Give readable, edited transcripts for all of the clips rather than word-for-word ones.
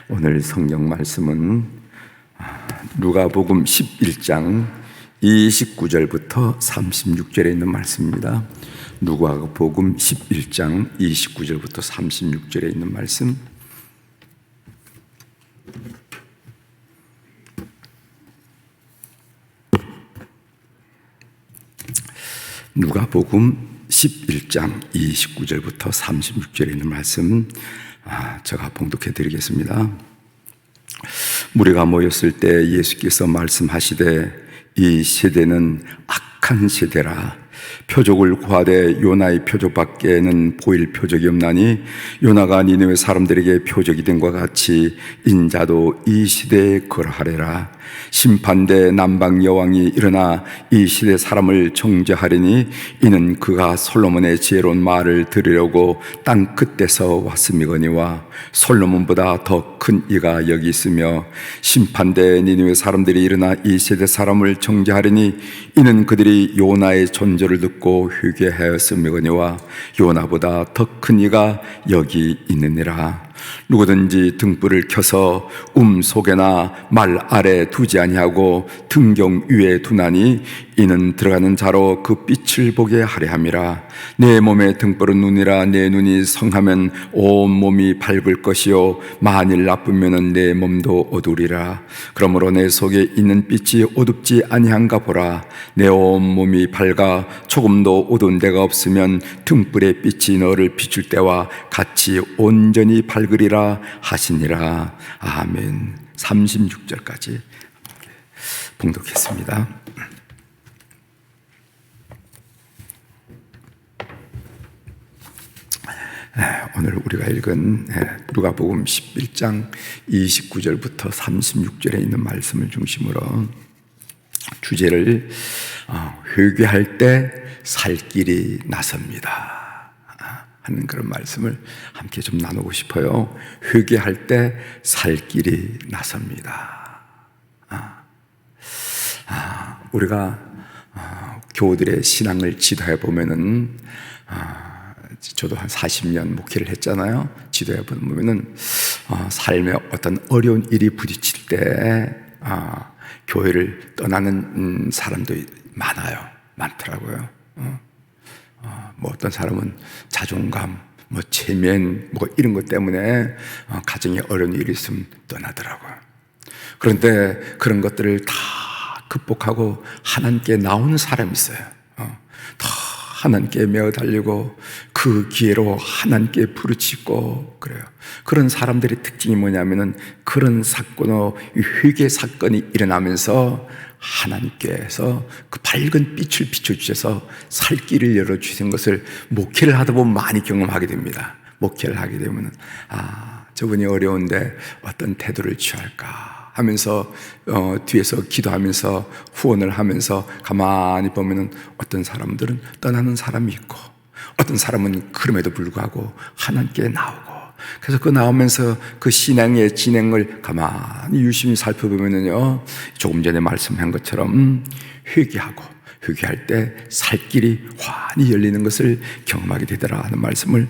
오늘 성경 말씀은 누가복음 11장 29절부터 36절에 있는 말씀입니다. 누가복음 11장 29절부터 36절에 있는 말씀. 누가복음 11장 29절부터 36절에 있는 말씀 제가 봉독해 드리겠습니다. 무리가 모였을 때 예수께서 말씀하시되 이 세대는 악한 세대라. 표적을 구하되 요나의 표적밖에는 보일 표적이 없나니 요나가 니느웨 사람들에게 표적이 된 것 같이 인자도 이 시대에 그러하리라. 심판대 남방 여왕이 일어나 이 시대 사람을 정죄하리니 이는 그가 솔로몬의 지혜로운 말을 들으려고 땅 끝에서 왔음이거니와 솔로몬보다 더 큰 이가 여기 있으며 심판대 니느웨 사람들이 일어나 이 세대 사람을 정죄하리니 이는 그들이 요나의 존재를 듣고 회개하였음이거니와 요나보다 더 큰 이가 여기 있느니라. 누구든지 등불을 켜서 속에나 말 아래 두지 아니하고 등경 위에 두나니 이는 들어가는 자로 그 빛을 보게 하려 함이라. 내 몸의 등불은 눈이라. 내 눈이 성하면 온 몸이 밝을 것이요 만일 나쁘면은 내 몸도 어두리라. 그러므로 내 속에 있는 빛이 어둡지 아니한가 보라. 내 온 몸이 밝아 조금도 어두운 데가 없으면 등불의 빛이 너를 비출 때와 같이 온전히 밝으리라 하시니라. 아멘. 36절까지 봉독했습니다. 오늘 우리가 읽은 누가복음 11장 29절부터 36절에 있는 말씀을 중심으로 주제를 회개할 때 살 길이 나섭니다 하는 그런 말씀을 함께 좀 나누고 싶어요. 회개할 때 살 길이 나섭니다. 우리가 교우들의 신앙을 지도해 보면은 저도 한 40년 목회를 했잖아요. 지도해 보면은 삶에 어떤 어려운 일이 부딪힐 때 교회를 떠나는 사람도 많더라고요. 뭐 어떤 사람은 자존감, 뭐 체면, 뭐 이런 것 때문에 가정에 어려운 일이 있으면 떠나더라고요. 그런데 그런 것들을 다 극복하고 하나님께 나오는 사람이 있어요. 다 하나님께 메어 달리고 그 기회로 하나님께 부르짖고 그래요. 그런 사람들의 특징이 뭐냐면은 그런 사건으로 회개 사건이 일어나면서 하나님께서 그 밝은 빛을 비춰주셔서 살 길을 열어주신 것을 목회를 하다 보면 많이 경험하게 됩니다. 목회를 하게 되면 저분이 어려운데 어떤 태도를 취할까 하면서 뒤에서 기도하면서 후원을 하면서 가만히 보면은 어떤 사람들은 떠나는 사람이 있고 어떤 사람은 그럼에도 불구하고 하나님께 나오고, 그래서 그 나오면서 그 신앙의 진행을 가만히 유심히 살펴보면은요, 조금 전에 말씀한 것처럼 회개할 때 살 길이 환히 열리는 것을 경험하게 되더라 하는 말씀을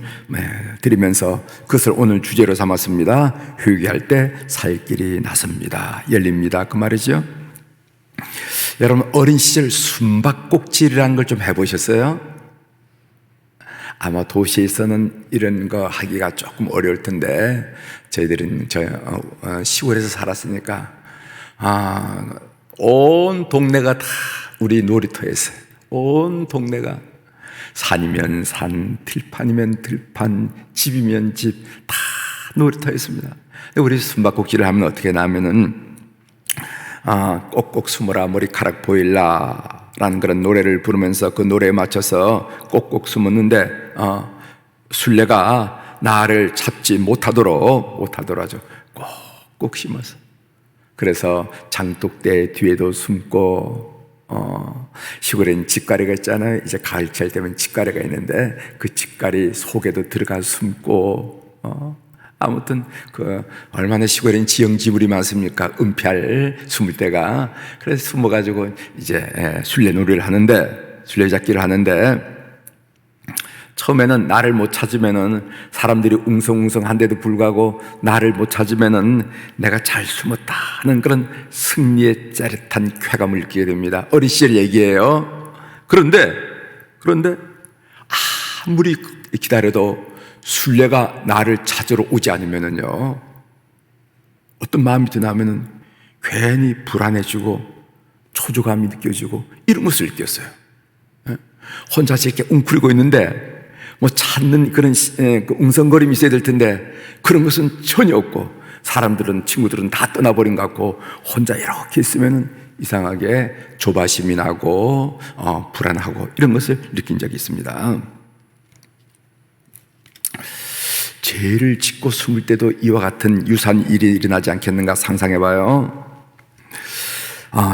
드리면서 그것을 오늘 주제로 삼았습니다. 회개할 때 살 길이 나섭니다. 열립니다. 그 말이죠. 여러분 어린 시절 숨바꼭질이라는 걸 좀 해보셨어요? 아마 도시에서는 이런 거 하기가 조금 어려울 텐데 저희들은 시골에서 살았으니까 온 동네가 다 우리 놀이터였어요. 온 동네가 산이면 산, 들판이면 들판, 집이면 집, 다 놀이터였습니다. 우리 숨바꼭질을 하면 어떻게 나면은 꼭꼭 숨어라 머리카락 보일라 라는 그런 노래를 부르면서 그 노래에 맞춰서 꼭꼭 숨었는데 술래가 나를 잡지 못하도록 하죠. 꼭꼭 심어서. 그래서 장독대 뒤에도 숨고 시골엔 집가리가 있잖아요. 이제 가을철 되면 집가리가 있는데 그 집가리 속에도 들어가 숨고 아무튼 얼마나 시골엔 지형지물이 많습니까? 은폐할 숨을 때가. 그래서 숨어가지고 이제 술래놀이를 하는데, 술래잡기를 하는데 처음에는 나를 못 찾으면은 사람들이 웅성웅성한데도 불구하고 나를 못 찾으면은 내가 잘 숨었다 하는 그런 승리의 짜릿한 쾌감을 느끼게 됩니다. 어린 시절 얘기예요. 그런데 아무리 기다려도 순례가 나를 찾으러 오지 않으면은요, 어떤 마음이 드나면은 괜히 불안해지고 초조감이 느껴지고 이런 것을 느꼈어요. 혼자 이렇게 웅크리고 있는데 뭐 찾는 그런 그 웅성거림이 있어야 될 텐데 그런 것은 전혀 없고, 친구들은 다 떠나버린 것 같고 혼자 이렇게 있으면은 이상하게 조바심이 나고 불안하고 이런 것을 느낀 적이 있습니다. 죄를 짓고 숨을 때도 이와 같은 유사한 일이 일어나지 않겠는가 상상해봐요.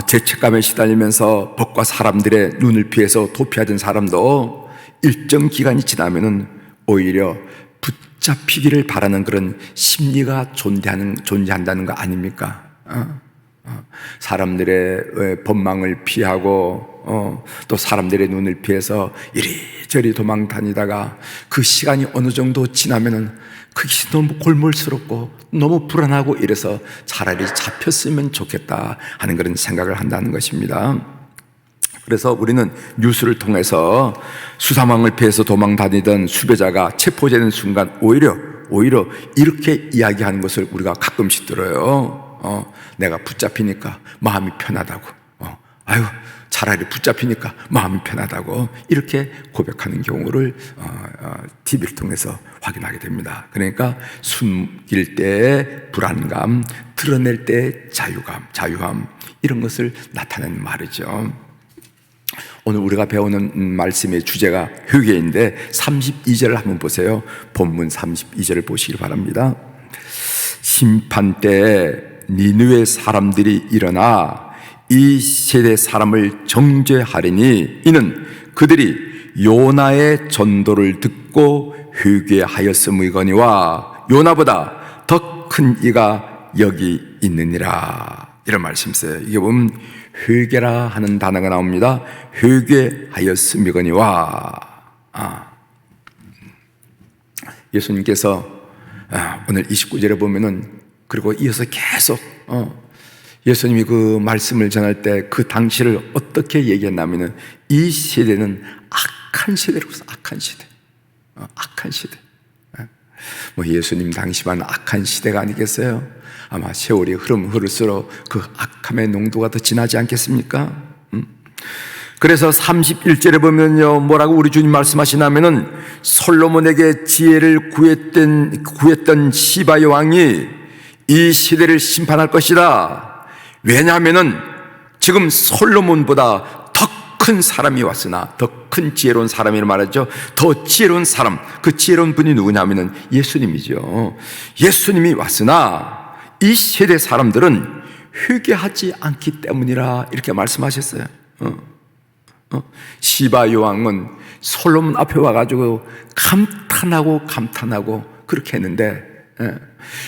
죄책감에 시달리면서 법과 사람들의 눈을 피해서 도피하던 사람도 일정 기간이 지나면은 오히려 붙잡히기를 바라는 그런 심리가 존재한다는 거 아닙니까? 사람들의 법망을 피하고 또 사람들의 눈을 피해서 이리저리 도망 다니다가 그 시간이 어느 정도 지나면은 그것이 너무 골몰스럽고 너무 불안하고 이래서 차라리 잡혔으면 좋겠다 하는 그런 생각을 한다는 것입니다. 그래서 우리는 뉴스를 통해서 수사망을 피해서 도망 다니던 수배자가 체포되는 순간 오히려 이렇게 이야기하는 것을 우리가 가끔씩 들어요. 내가 붙잡히니까 마음이 편하다고. 아유, 차라리 붙잡히니까 마음이 편하다고. 이렇게 고백하는 경우를 TV를 통해서 확인하게 됩니다. 그러니까 숨길 때의 불안감, 드러낼 때의 자유함 이런 것을 나타내는 말이죠. 오늘 우리가 배우는 말씀의 주제가 회개인데 32절을 한번 보세요. 본문 32절을 보시기 바랍니다. 심판 때에 니느웨 사람들이 일어나 이 세대 사람을 정죄하리니 이는 그들이 요나의 전도를 듣고 회개하였음이거니와 요나보다 더 큰 이가 여기 있느니라. 이런 말씀이세요. 이게 보면 회개라 하는 단어가 나옵니다. 회개하였음이거니와. 예수님께서 오늘 29절에 보면은 그리고 이어서 계속 예수님이 그 말씀을 전할 때 그 당시를 어떻게 얘기했냐면은 이 세대는 악한 세대로서 악한 시대. 뭐 예수님 당시만 악한 시대가 아니겠어요? 아마 세월이 흐를수록 그 악함의 농도가 더 진하지 않겠습니까? 그래서 31절에 보면요, 뭐라고 우리 주님 말씀하시냐면은 솔로몬에게 지혜를 구했던 시바의 왕이 이 시대를 심판할 것이다. 왜냐하면은 지금 솔로몬보다 더 큰 사람이 왔으나, 더 큰 지혜로운 사람이라 말하죠. 더 지혜로운 사람, 그 지혜로운 분이 누구냐면은 예수님이죠. 예수님이 왔으나 이 세대 사람들은 회개하지 않기 때문이라 이렇게 말씀하셨어요. 시바 여왕은 솔로몬 앞에 와가지고 감탄하고 그렇게 했는데,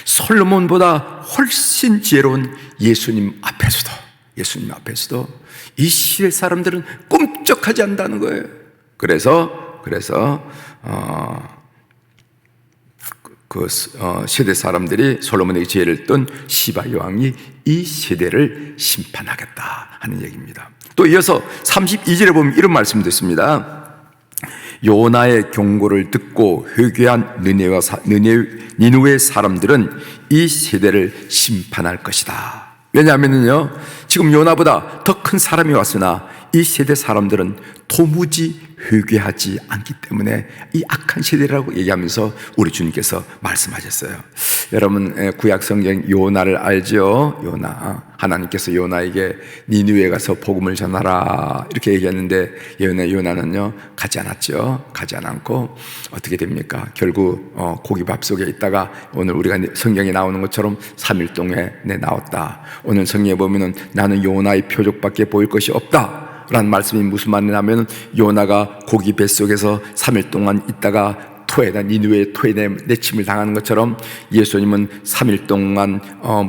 솔로몬보다 훨씬 지혜로운 예수님 앞에서도 이 시대 사람들은 꿈쩍하지 않는다는 거예요. 그래서 세대 사람들이 솔로몬에게 지혜를 떤 시바 여왕이 이 세대를 심판하겠다 하는 얘기입니다. 또 이어서 32절에 보면 이런 말씀도 있습니다. 요나의 경고를 듣고 회개한 니느웨 사람들은 이 세대를 심판할 것이다. 왜냐하면요, 지금 요나보다 더 큰 사람이 왔으나 이 세대 사람들은 도무지 회개하지 않기 때문에 이 악한 세대라고 얘기하면서 우리 주님께서 말씀하셨어요. 여러분, 구약 성경 요나를 알죠? 요나, 하나님께서 요나에게 니느웨에 가서 복음을 전하라 이렇게 얘기했는데 요나는요 가지 않았죠. 가지 않고 어떻게 됩니까? 결국 고기밥 속에 있다가 오늘 우리가 성경에 나오는 것처럼 3일 동안에 나왔다. 오늘 성경에 보면은 나는 요나의 표적밖에 보일 것이 없다 라는 말씀이 무슨 말이냐면 요나가 고기 뱃속에서 3일 동안 있다가 니느웨의 토에 내침을 당하는 것처럼 예수님은 3일 동안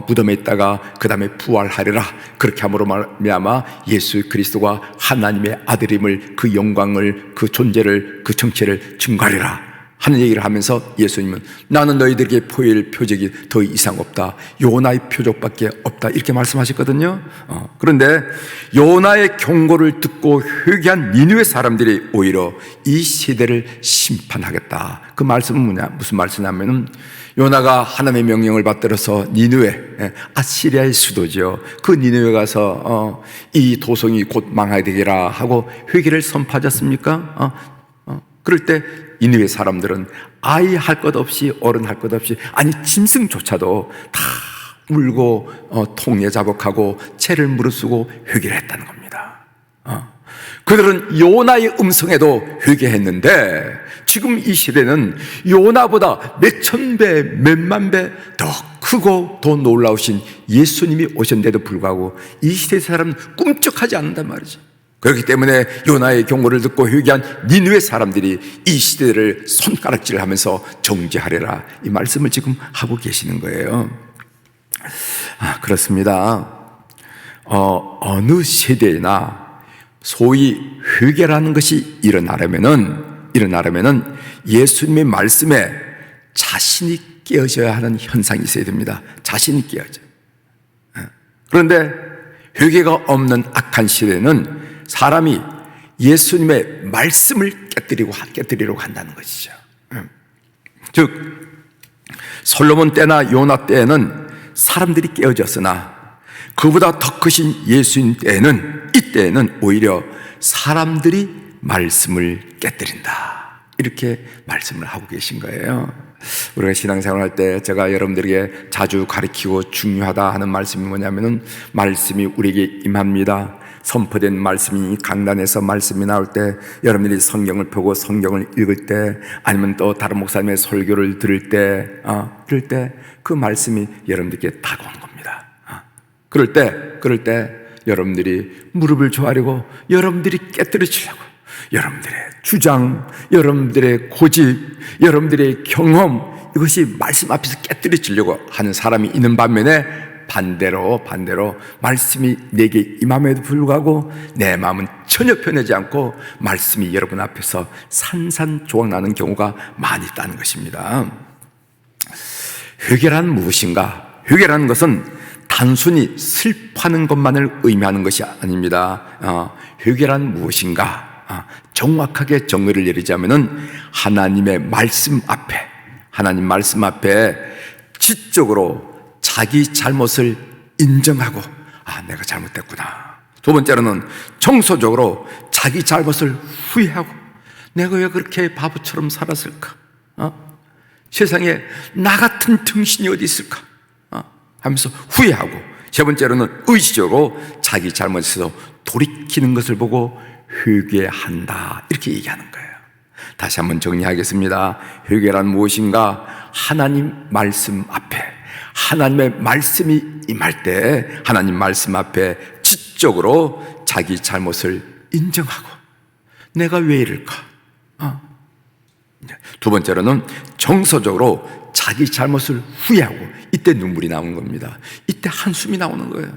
무덤에 있다가 그 다음에 부활하리라. 그렇게 함으로 말미암아 예수 그리스도가 하나님의 아들임을, 그 영광을, 그 존재를, 그 정체를 증거하리라 하는 얘기를 하면서 예수님은 나는 너희들에게 보일 표적이 더 이상 없다, 요나의 표적밖에 없다, 이렇게 말씀하셨거든요. 그런데 요나의 경고를 듣고 회개한 니느웨 사람들이 오히려 이 시대를 심판하겠다. 그 말씀은 무슨 말씀이냐면은 요나가 하나님의 명령을 받들어서 니느웨, 아시리아의 수도죠, 그 니느웨 가서 이 도성이 곧 망하게 되리라 하고 회개를 선포하지 않습니까? 그럴 때 니느웨 사람들은 아이 할 것 없이, 어른 할 것 없이, 아니 짐승조차도 다 울고 통에 자복하고 채를 무릅쓰고 회개를 했다는 겁니다. 그들은 요나의 음성에도 회개했는데 지금 이 시대는 요나보다 몇천 배, 몇만 배 더 크고 더 놀라우신 예수님이 오셨는데도 불구하고 이 시대 사람은 꿈쩍하지 않는단 말이죠. 그렇기 때문에 요나의 경고를 듣고 회개한 니느웨 사람들이 이 시대를 손가락질을 하면서 정죄하리라, 이 말씀을 지금 하고 계시는 거예요. 그렇습니다. 어느 세대나 소위 회개라는 것이 일어나려면은 예수님의 말씀에 자신이 깨어져야 하는 현상이 있어야 됩니다. 자신이 깨어져. 그런데 회개가 없는 악한 시대는 사람이 예수님의 말씀을 깨뜨리려고 한다는 것이죠. 즉 솔로몬 때나 요나 때에는 사람들이 깨어졌으나 그보다 더 크신 예수님 때에는, 이때에는 오히려 사람들이 말씀을 깨뜨린다, 이렇게 말씀을 하고 계신 거예요. 우리가 신앙생활할 때 제가 여러분들에게 자주 가르치고 중요하다 하는 말씀이 뭐냐면은, 말씀이 우리에게 임합니다. 선포된 말씀이, 강단에서 말씀이 나올 때, 여러분들이 성경을 보고 성경을 읽을 때, 아니면 또 다른 목사님의 설교를 들을 때, 그 말씀이 여러분들께 다가오는 겁니다. 그럴 때 여러분들이 무릎을 조아리고, 여러분들이 깨뜨려주려고, 여러분들의 주장, 여러분들의 고집, 여러분들의 경험, 이것이 말씀 앞에서 깨뜨려지려고 하는 사람이 있는 반면에, 반대로 말씀이 내게 임함에도 불구하고 내 마음은 전혀 변하지 않고 말씀이 여러분 앞에서 산산조각나는 경우가 많이 있다는 것입니다. 회개란 무엇인가? 회개라는 것은 단순히 슬퍼하는 것만을 의미하는 것이 아닙니다. 회개란 무엇인가? 정확하게 정의를 내리자면은 하나님 말씀 앞에 지적으로 자기 잘못을 인정하고, 내가 잘못됐구나. 두 번째로는 정서적으로 자기 잘못을 후회하고, 내가 왜 그렇게 바보처럼 살았을까? 세상에 나 같은 등신이 어디 있을까? 하면서 후회하고, 세 번째로는 의식적으로 자기 잘못에서 돌이키는 것을 보고 회개한다, 이렇게 얘기하는 거예요. 다시 한번 정리하겠습니다. 회개란 무엇인가? 하나님 말씀 앞에, 하나님의 말씀이 임할 때 하나님 말씀 앞에 지적으로 자기 잘못을 인정하고, 내가 왜 이럴까? 두 번째로는 정서적으로 자기 잘못을 후회하고, 이때 눈물이 나오는 겁니다. 이때 한숨이 나오는 거예요.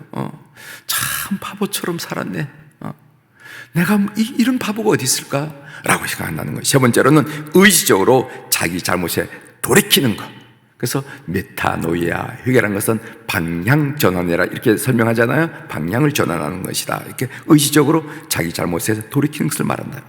참 바보처럼 살았네. 내가 이런 바보가 어디 있을까? 라고 생각한다는 거예요. 세 번째로는 의지적으로 자기 잘못에 돌이키는 것. 그래서 메타노이아, 회개라는 것은 방향 전환이라 이렇게 설명하잖아요. 방향을 전환하는 것이다, 이렇게 의지적으로 자기 잘못에서 돌이키는 것을 말한다.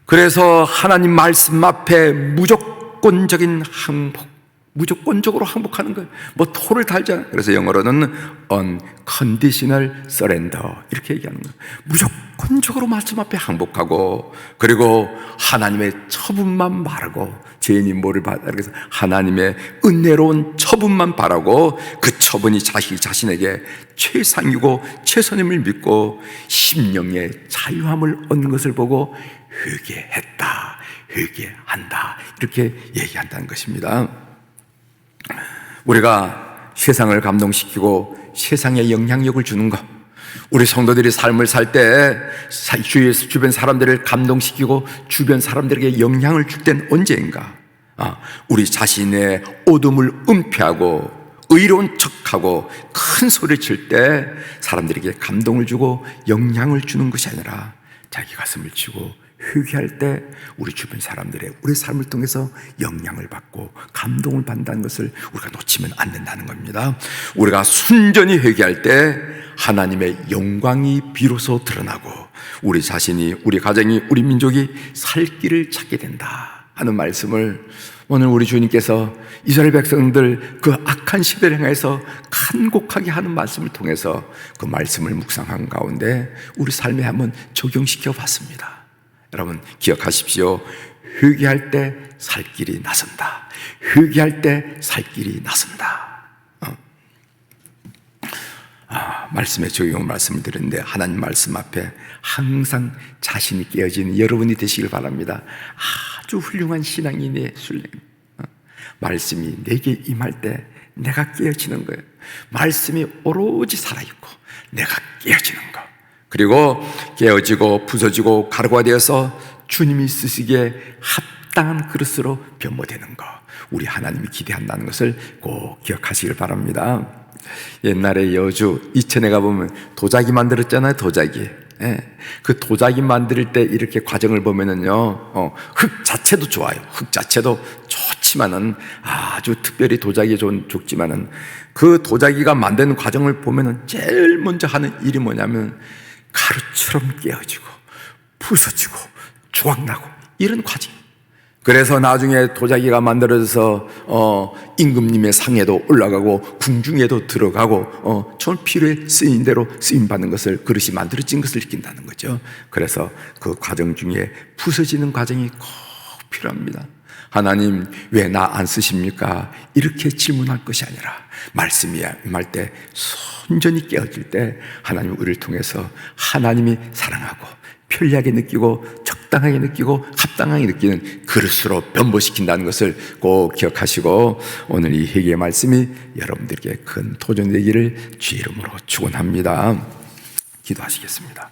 그래서 하나님 말씀 앞에 무조건적인 항복, 무조건적으로 항복하는 거예요. 뭐 토를 달잖아요. 그래서 영어로는 unconditional surrender, 이렇게 얘기하는 거예요. 무조건적으로 말씀 앞에 항복하고, 그리고 하나님의 처분만 바라고, 죄인이 뭐를 받아, 그래서 하나님의 은혜로운 처분만 바라고, 그 처분이 자신에게 최상이고 최선임을 믿고 심령의 자유함을 얻는 것을 보고 회개했다, 회개한다, 이렇게 얘기한다는 것입니다. 우리가 세상을 감동시키고 세상에 영향력을 주는 것, 우리 성도들이 삶을 살 때 주변 사람들을 감동시키고 주변 사람들에게 영향을 줄 때는 언제인가? 우리 자신의 어둠을 은폐하고 의로운 척하고 큰 소리를 칠 때 사람들에게 감동을 주고 영향을 주는 것이 아니라 자기 가슴을 치고 회개할 때 우리 주변 사람들의 우리 삶을 통해서 영향을 받고 감동을 받는다는 것을 우리가 놓치면 안 된다는 겁니다. 우리가 순전히 회개할 때 하나님의 영광이 비로소 드러나고 우리 자신이, 우리 가정이, 우리 민족이 살 길을 찾게 된다 하는 말씀을 오늘 우리 주님께서 이스라엘 백성들 그 악한 시대를 향해서 간곡하게 하는 말씀을 통해서 그 말씀을 묵상한 가운데 우리 삶에 한번 적용시켜 봤습니다. 여러분 기억하십시오. 회개할 때 살 길이 나선다. 회개할 때 살 길이 나선다. 말씀에 적용 말씀을 드렸는데 하나님 말씀 앞에 항상 자신이 깨어지는 여러분이 되시길 바랍니다. 아주 훌륭한 신앙인의 순례. 말씀이 내게 임할 때 내가 깨어지는 거예요. 말씀이 오로지 살아있고 내가 깨어지는 거. 그리고 깨어지고 부서지고 가루가 되어서 주님이 쓰시기에 합당한 그릇으로 변모되는 거. 우리 하나님이 기대한다는 것을 꼭 기억하시길 바랍니다. 옛날에 여주 이천에 가보면 도자기 만들었잖아요. 도자기. 그 도자기 만들 때 이렇게 과정을 보면은요, 흙 자체도 좋아요. 흙 자체도 좋지만은 아주 특별히 도자기에 좋지만은 그 도자기가 만드는 과정을 보면은 제일 먼저 하는 일이 뭐냐면 가루처럼 깨어지고 부서지고 조각나고 이런 과정. 그래서 나중에 도자기가 만들어져서 임금님의 상에도 올라가고 궁중에도 들어가고 전 필요에 쓰인 대로 쓰임받는 것을, 그릇이 만들어진 것을 느낀다는 거죠. 그래서 그 과정 중에 부서지는 과정이 꼭 필요합니다. 하나님 왜 나 안 쓰십니까? 이렇게 질문할 것이 아니라 말씀이 임할 때 순전히 깨어질 때 하나님 우리를 통해서 하나님이 사랑하고 편리하게 느끼고 적당하게 느끼고 합당하게 느끼는 그릇으로 변모시킨다는 것을 꼭 기억하시고 오늘 이 회개의 말씀이 여러분들에게 큰 도전이 되기를 주의 이름으로 축원합니다. 기도하시겠습니다.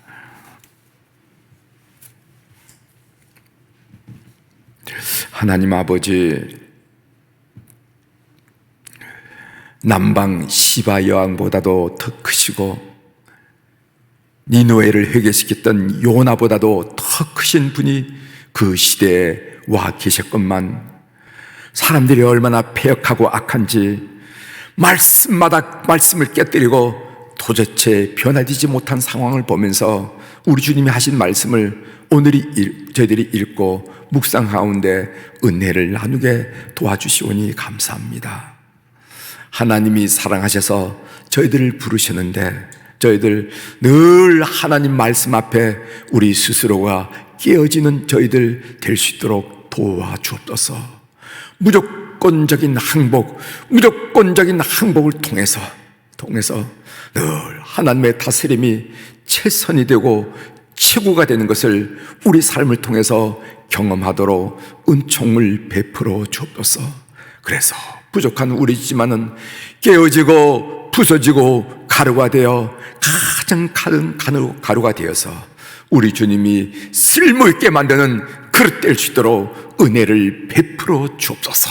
하나님 아버지, 남방 시바 여왕보다도 더 크시고 니느웨를 회개시켰던 요나보다도 더 크신 분이 그 시대에 와 계셨건만 사람들이 얼마나 패역하고 악한지 말씀마다 말씀을 깨뜨리고 도대체 변화되지 못한 상황을 보면서 우리 주님이 하신 말씀을 오늘이 저희들이 읽고 묵상 가운데 은혜를 나누게 도와주시오니 감사합니다. 하나님이 사랑하셔서 저희들을 부르셨는데 저희들 늘 하나님 말씀 앞에 우리 스스로가 깨어지는 저희들 될 수 있도록 도와주옵소서. 무조건적인 항복을 통해서 늘 하나님의 다스림이 최선이 되고 최고가 되는 것을 우리 삶을 통해서 경험하도록 은총을 베풀어 주옵소서. 그래서 부족한 우리지만은 깨어지고 부서지고 가루가 되어 가장 큰 가루가 되어서 우리 주님이 쓸모있게 만드는 그릇 될 수 있도록 은혜를 베풀어 주옵소서.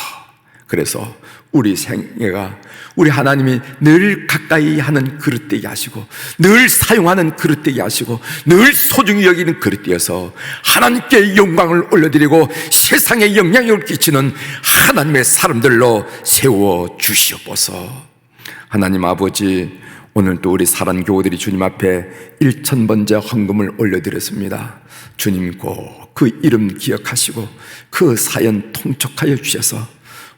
그래서 우리 생애가 우리 하나님이 늘 가까이 하는 그릇 되게 하시고 늘 사용하는 그릇 되게 하시고 늘 소중히 여기는 그릇 되어서 하나님께 영광을 올려드리고 세상에 영향력을 끼치는 하나님의 사람들로 세워 주시옵소서. 하나님 아버지, 오늘도 우리 사랑교우들이 주님 앞에 1000번째 헌금을 올려드렸습니다. 주님 꼭 그 이름 기억하시고 그 사연 통촉하여 주셔서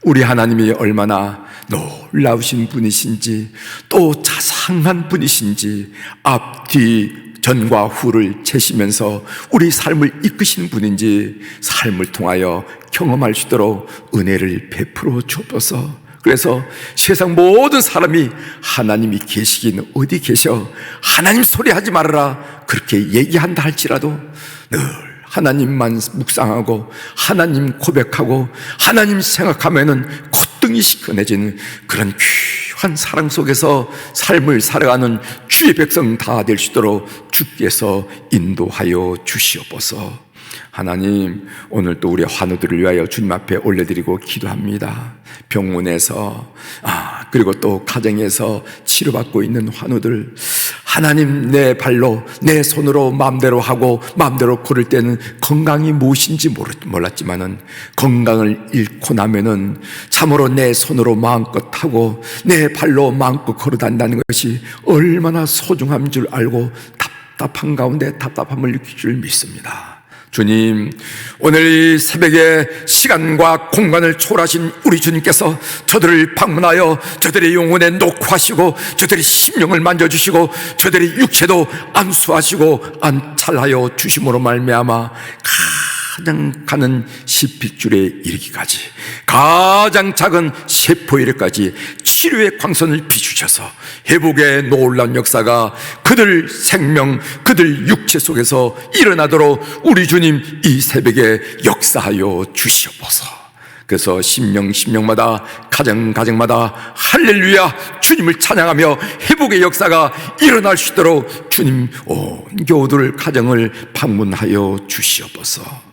우리 하나님이 얼마나 놀라우신 분이신지 또 자상한 분이신지 앞뒤 전과 후를 채시면서 우리 삶을 이끄시는 분인지 삶을 통하여 경험할 수 있도록 은혜를 베풀어 주옵소서. 그래서 세상 모든 사람이 하나님이 계시긴 어디 계셔? 하나님 소리하지 말아라 그렇게 얘기한다 할지라도 늘 하나님만 묵상하고 하나님 고백하고 하나님 생각하면은 콧등이 시큰해지는 그런 거룩한 사랑 속에서 삶을 살아가는 주의 백성 다 될 수 있도록 주께서 인도하여 주시옵소서. 하나님, 오늘 또 우리 환우들을 위하여 주님 앞에 올려드리고 기도합니다. 병원에서 그리고 또 가정에서 치료받고 있는 환우들, 하나님, 내 발로 내 손으로 마음대로 하고 마음대로 걸을 때는 건강이 무엇인지 몰랐지만은 건강을 잃고 나면은 참으로 내 손으로 마음껏 하고 내 발로 마음껏 걸어 다닌다는 것이 얼마나 소중한 줄 알고 답답한 가운데 답답함을 느낄 줄 믿습니다. 주님, 오늘 이 새벽에 시간과 공간을 초월하신 우리 주님께서 저들을 방문하여 저들의 영혼에 녹화하시고 저들의 심령을 만져주시고 저들의 육체도 안수하시고 안찰하여 주심으로 말미암아 가장 가는 실핏줄에 이르기까지 가장 작은 세포에까지 치료의 광선을 비추셔서 회복의 놀라운 역사가 그들 생명, 그들 육체 속에서 일어나도록 우리 주님 이 새벽에 역사하여 주시옵소서. 그래서 심령마다 가정마다 할렐루야 주님을 찬양하며 회복의 역사가 일어날 수 있도록 주님 온 교우들 가정을 방문하여 주시옵소서.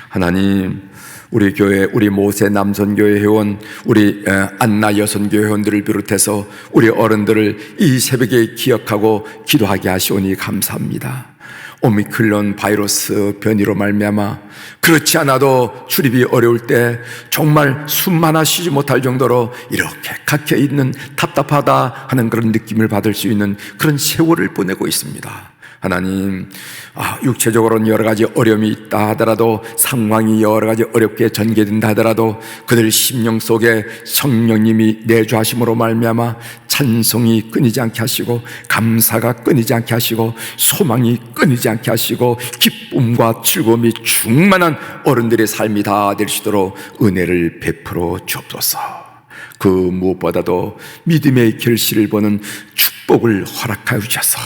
하나님, 우리 교회, 우리 모세 남선교회 회원, 우리 안나 여선교회 회원들을 비롯해서 우리 어른들을 이 새벽에 기억하고 기도하게 하시오니 감사합니다. 오미크론 바이러스 변이로 말미암아 그렇지 않아도 출입이 어려울 때 정말 숨만 쉬지 못할 정도로 이렇게 갇혀있는 답답하다 하는 그런 느낌을 받을 수 있는 그런 세월을 보내고 있습니다. 하나님, 육체적으로는 여러 가지 어려움이 있다 하더라도, 상황이 여러 가지 어렵게 전개된다 하더라도 그들 심령 속에 성령님이 내주하심으로 말미암아 찬송이 끊이지 않게 하시고, 감사가 끊이지 않게 하시고, 소망이 끊이지 않게 하시고, 기쁨과 즐거움이 충만한 어른들의 삶이 다 될 수 있도록 은혜를 베풀어 주옵소서. 그 무엇보다도 믿음의 결실을 보는 축복을 허락하여 주셔서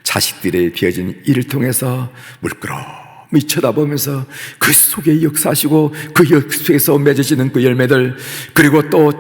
자식들에 비어진 이를 통해서 물끄러미 쳐다보면서 그 속에 역사하시고 그 속에서 맺어지는 그 열매들, 그리고 또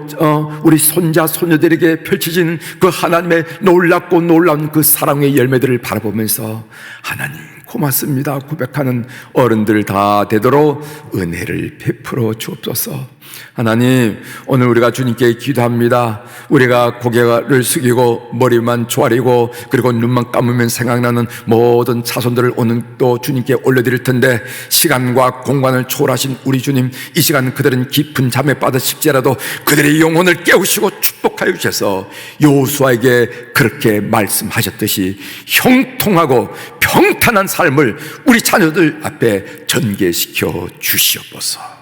우리 손자 손녀들에게 펼쳐진 그 하나님의 놀랍고 놀라운 그 사랑의 열매들을 바라보면서 하나님 고맙습니다 고백하는 어른들 다 되도록 은혜를 베풀어 주옵소서. 하나님, 오늘 우리가 주님께 기도합니다. 우리가 고개를 숙이고 머리만 조아리고 그리고 눈만 감으면 생각나는 모든 자손들을 오늘 또 주님께 올려드릴 텐데, 시간과 공간을 초월하신 우리 주님, 이 시간 그들은 깊은 잠에 빠졌을지라도 그들의 영혼을 깨우시고 축복하여 주셔서 여호수아에게 그렇게 말씀하셨듯이 형통하고 평탄한 삶을 우리 자녀들 앞에 전개시켜 주시옵소서.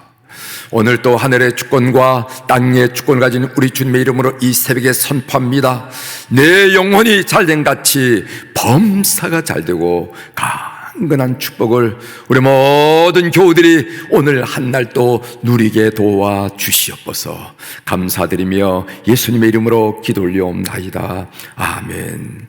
오늘 또 하늘의 주권과 땅의 주권을 가진 우리 주님의 이름으로 이 새벽에 선포합니다. 내 영혼이 잘된 같이 범사가 잘되고 강건한 축복을 우리 모든 교우들이 오늘 한날 또 누리게 도와 주시옵소서. 감사드리며 예수님의 이름으로 기도 올려옵나이다. 아멘.